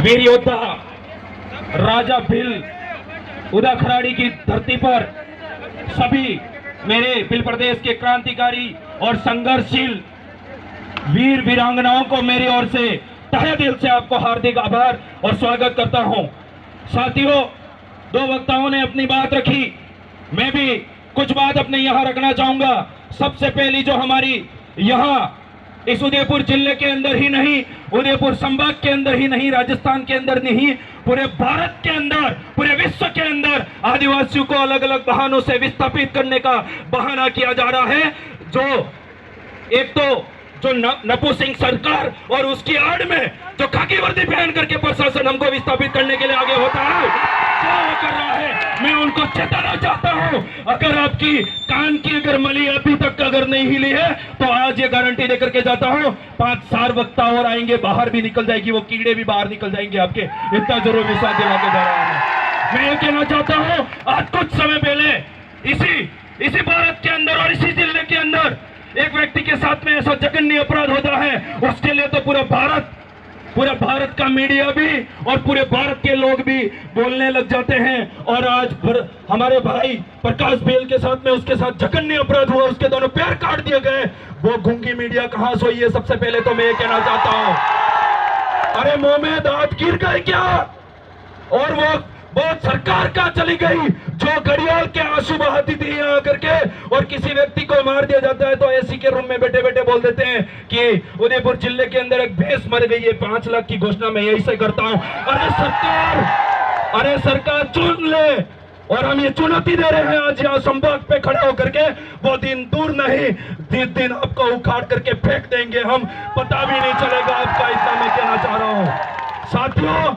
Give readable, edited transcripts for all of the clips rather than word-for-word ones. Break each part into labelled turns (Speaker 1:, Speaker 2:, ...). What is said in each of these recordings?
Speaker 1: वीर योद्धा राजा भील उदाखराड़ी की धरती पर सभी मेरे भील प्रदेश के क्रांतिकारी और संघर्षशील वीर वीरांगनाओं को मेरी ओर से तहे दिल से आपको हार्दिक आभार और स्वागत करता हूं। साथियों, दो वक्ताओं ने अपनी बात रखी, मैं भी कुछ बात अपने यहां रखना चाहूंगा। सबसे पहली जो हमारी यहां इस उदयपुर जिले के अंदर ही नहीं, उदयपुर संभाग के अंदर ही नहीं, राजस्थान के अंदर नहीं, पूरे भारत के अंदर, पूरे विश्व के अंदर आदिवासियों को अलग अलग बहानों से विस्थापित करने का बहाना किया जा रहा है। जो एक तो जो नपू सिंह सरकार और उसकी आड़ में जो खाकी वर्दी पहन करके प्रशासन हमको विस्थापित करने के लिए आगे होता है, क्या कर रहा है, मैं उनको चेताना चाहता हूं। अगर आपकी कान की अगर मली अभी तक अगर नहीं हिली है तो आज ये गारंटी देकर के जाता हूं, 5-4 वक्ता और आएंगे, बाहर भी निकल जाएगी, वो कीड़े भी बाहर निकल जाएंगे आपके, इतना जरूर विश्वास दिला के जा रहा है। मैं ये कहना चाहता हूं, आज कुछ समय पहले इसी भारत के अंदर और इसी जिले के अंदर एक व्यक्ति के साथ में ऐसा जघन्य अपराध होता है, उसके लिए तो पूरा भारत का मीडिया भी और पूरे भारत के लोग भी बोलने लग जाते हैं। और आज हमारे भाई प्रकाश बेल के साथ में उसके साथ जघन्य अपराध हुआ, उसके दोनों पैर काट दिए गए। वो गूंगी मीडिया कहां सोई है? सबसे पहले तो मैं ये कहना चाहता हूं, अरे मुंह में दांत गिर गए क्या? और वो सरकार का चली गई जो घड़ियाल के आंसू बहाती थी यहाँ करके, और किसी व्यक्ति को मार दिया जाता है तो एसी के रूम में बैठे बैठे बोल देते हैं कि उदयपुर जिले के अंदर एक भैंस मर गई है, 5 लाख की घोषणा मैं यही से करता हूं। अरे सरकार चुन ले, और हम ये चुनौती दे रहे हैं आज यहाँ संभाग पे खड़े होकर के, वो दिन दूर नहीं, दिन आपको उखाड़ करके फेंक देंगे हम, पता भी नहीं चलेगा आपका, इतना मैं कहना चाह रहा हूं। साथियों,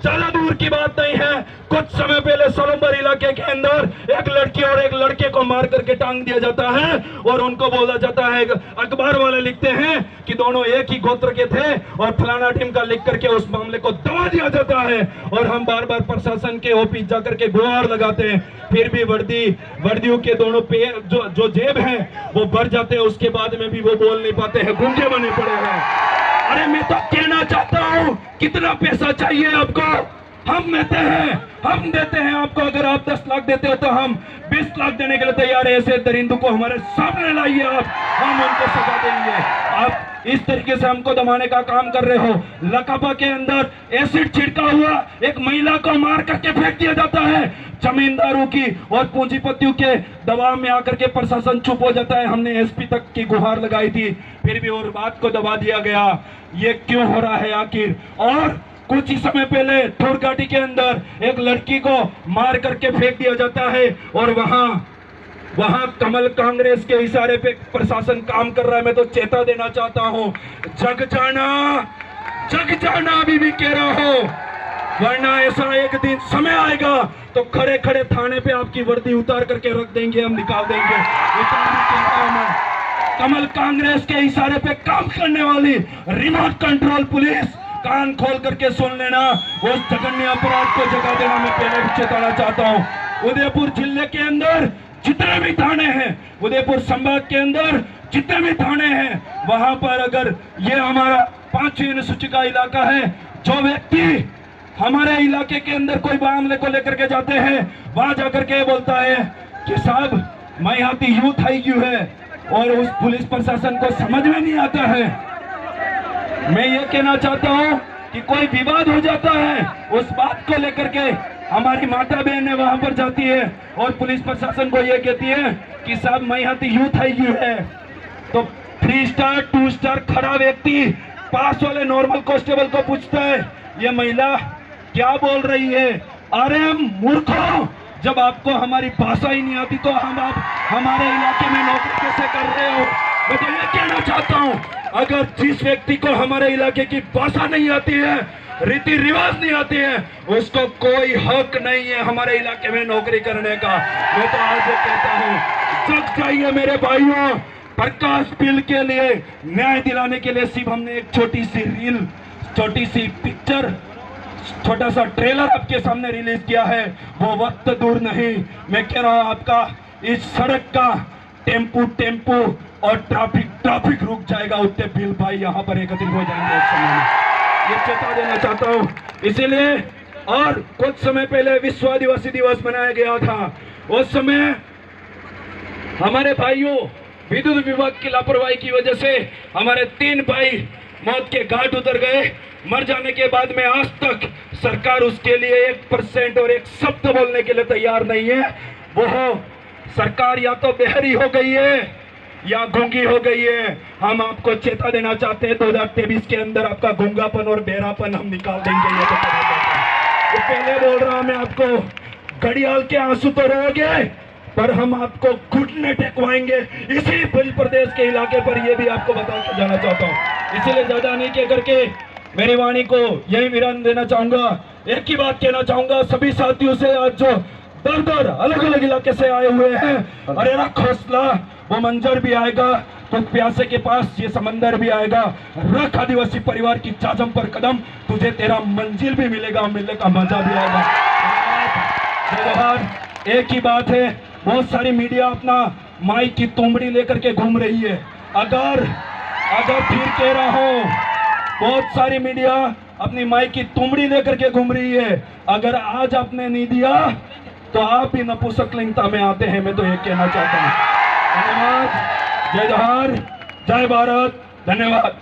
Speaker 1: ज्यादा दूर की बात नहीं है, कुछ समय पहले सोलंबर इलाके के अंदर एक लड़की और एक लड़के को मार करके टांग दिया जाता है, और उनको बोला जाता है, अखबार वाले लिखते हैं कि दोनों एक ही गोत्र के थे और फलाना टीम का लिख करके उस मामले को दबा दिया जाता है। और हम बार बार प्रशासन के ऑफिस जाकर के गुहार लगाते हैं, फिर भी वर्दियों के दोनों पैर जो जेब है वो भर जाते हैं, उसके बाद में भी वो बोल नहीं पाते हैं, गूंगे बने पड़े हैं। अरे मैं तो कहना चाहता हूं, कितना पैसा चाहिए आपको? हम देते हैं आपको। अगर आप 10 लाख देते हो तो हम 20 लाख देने के लिए तैयार है। ऐसे दरिंदों को हमारे सामने लाइए आप, हम उनको सजा देंगे। आप इस तरीके से हमको दबाने का काम कर रहे हो। लकापा के अंदर एसिड छिड़का हुआ एक महिला को मार करके फेंक दिया जाता है, जमींदारों की और पूंजीपतियों के दबाव में आकर के प्रशासन चुप हो जाता है। हमने एसपी तक की गुहार लगाई थी, फिर भी और बात को दबा दिया गया। ये क्यों हो रहा है आखिर? और कुछ ही समय पहले ठोरघाटी के अंदर एक लड़की को मार करके फेंक दिया जाता है, और वहां कमल कांग्रेस के इशारे पे प्रशासन काम कर रहा है। मैं तो चेता देना चाहता हूं, जग जाना अभी भी कह रहा हो, वरना ऐसा एक दिन समय आएगा तो खड़े खड़े थाने पे आपकी वर्दी उतार करके रख देंगे, हम निकाल देंगे। इतना भी कहता हूं मैं, कमल कांग्रेस के इशारे पे काम करने वाली रिमोट कंट्रोल पुलिस, कान खोल करके सुन लेना, उस जघन्य अपराध को जगा देना मैं पहले भी चेताना चाहता हूं। उदयपुर जिले के अंदर जितने भी थाने हैं, उदयपुर संभाग के अंदर जितने भी थाने हैं, वहां पर अगर ये हमारा 5वीं अनुसूची का इलाका है, जो व्यक्ति हमारे इलाके के अंदर कोई मामले को लेकर के जाते हैं, वहां जाकर के बोलता है कि साहब मैं यहाँ की यूथ आई क्यों है, और उस पुलिस प्रशासन को समझ में नहीं आता है। मैं ये कहना चाहता हूं कि कोई विवाद हो जाता है, उस बात को लेकर के हमारी माता बहन वहां पर जाती है और पुलिस प्रशासन को ये कहती है कि साहब मैं यहाँ की यूथ आई क्यों है, तो 3 स्टार 2 स्टार खड़ा व्यक्ति पास वाले नॉर्मल कांस्टेबल को पूछता है, ये महिला क्या बोल रही है? अरे मूर्खों, जब आपको हमारी भाषा ही नहीं आती तो आप हमारे इलाके में नौकरी कैसे कर रहे हो? मैं तो ये कहना चाहता हूं, अगर जिस व्यक्ति को हमारे इलाके की भाषा नहीं आती है, रीति रिवाज नहीं आती है, उसको कोई हक नहीं है हमारे इलाके में नौकरी करने का। मैं तो आज ये कहता हूं, जग जाइए मेरे भाइयों, प्रकाश बिल के लिए न्याय दिलाने के लिए सिर्फ हमने एक छोटी सी रील, छोटी सी पिक्चर, छोटा सा ट्रेलर आपके सामने रिलीज किया है। वो वक्त दूर नहीं, मैं कह रहा हूं आपका इस सड़क का टेम्पू और ट्रैफिक रुक जाएगा, उतने बिल भाई यहाँ पर एकत्रित हो जाएंगे एक समय में। ये चेता देना चाहता हूँ। इसीलिए और कुछ समय पहले विश्व आदिवासी दिवस मनाया गया था, उस समय हमारे भाइयों विद्युत विभाग की लापरवाही की वजह से हमारे 3 भाई मौत के घाट उतर गए। मर जाने के बाद में आज तक सरकार उसके लिए 1% और एक शब्द बोलने के लिए तैयार नहीं है। वो सरकार या तो बेहरी हो गई है या गूंगी हो गई है। हम आपको चेता देना चाहते हैं 2023 के अंदर आपका गूंगापन और बहरापन हम निकाल देंगे। ये तो पहले बोल रहा हूं मैं आपको, घड़ियाल के आंसू तो रोगे पर हम आपको घुटने टेकवाएंगे इसी भोज प्रदेश के इलाके पर। ये भी आपको बता के जाना चाहता हूँ। इसीलिए ज्यादा नहीं कह करके मेरी वाणी को यही विराम देना चाहूंगा। एक ही बात कहना चाहूंगा सभी साथियों से, आज जो दर अलग अलग इलाके से आए हुए हैं, अरे रख हौसला, वो मंजर भी आएगा तो प्यासे के पास ये समंदर भी आएगा। रख आदिवासी परिवार की चाचम पर कदम, तुझे तेरा मंजिल भी मिलेगा, मिलने का मजा भी आएगा। जय जोहार। एक ही बात है, बहुत सारी मीडिया अपना माइक की तुमड़ी लेकर के घूम रही है। अगर फिर कह रहा हूं, बहुत सारी मीडिया अपनी माइक की तुमड़ी लेकर के घूम रही है। अगर आज आपने नहीं दिया तो आप ही नपुंसकलिंगता में आते हैं, मैं तो ये कहना चाहता हूं। धन्यवाद। जय जोहार, जय भारत, धन्यवाद।